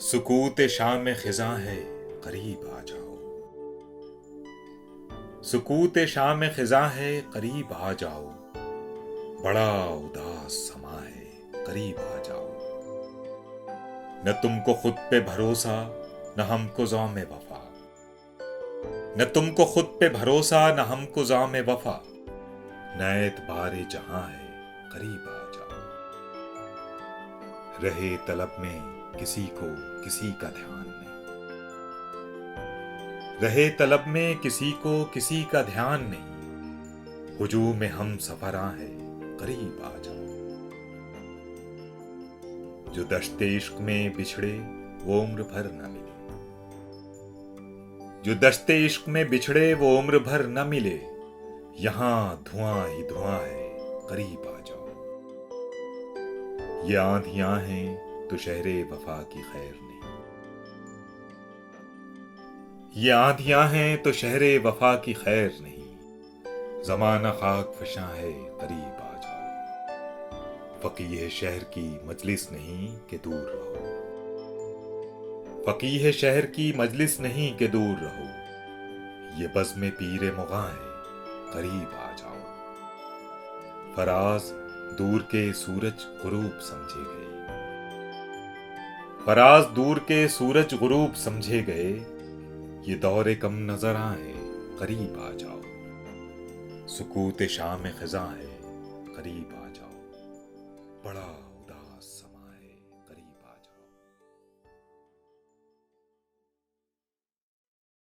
سکوت شام خزاں ہے قریب آ جاؤ، سکوت شام خزاں ہے قریب آ جاؤ، بڑا اداس سما ہے قریب آ جاؤ۔ نہ تم کو خود پہ بھروسہ نہ ہم کو زوم وفا، نہ تم کو خود پہ بھروسہ نہ ہم کو زوم وفا، نہ اعتبار جہاں ہے قریب آ جاؤ۔ رہے طلب میں کسی کو کسی کا دھیان نہیں، رہے طلب میں کسی کو کسی کا دھیان نہیں، ہجوم ہم سفراں ہے قریب آ جاؤ۔ جو دشت عشق میں بچھڑے وہ عمر بھر نہ ملے، جو دشت عشق میں بچھڑے وہ عمر بھر نہ ملے، یہاں دھواں ہی دھواں ہے قریب آ جاؤ۔ یہ آندھیاں ہیں تو شہر وفا کی خیر نہیں، یہ آندھیاں ہیں تو شہر وفا کی خیر نہیں، زمانہ خاک فشاں ہے قریب آ جاؤ۔ فقیہ شہر کی مجلس نہیں کہ دور رہو، فقیہ شہر کی مجلس نہیں کہ دور رہو، یہ بزم پیر مغاں ہے قریب آ جاؤ۔ فراز دور کے سورج غروب سمجھے گئے، فراز دور کے سورج غروب سمجھے گئے، یہ دور کم نظر آئے قریب آ جاؤ۔ سکوت شام خزاں ہے قریب آ جاؤ، بڑا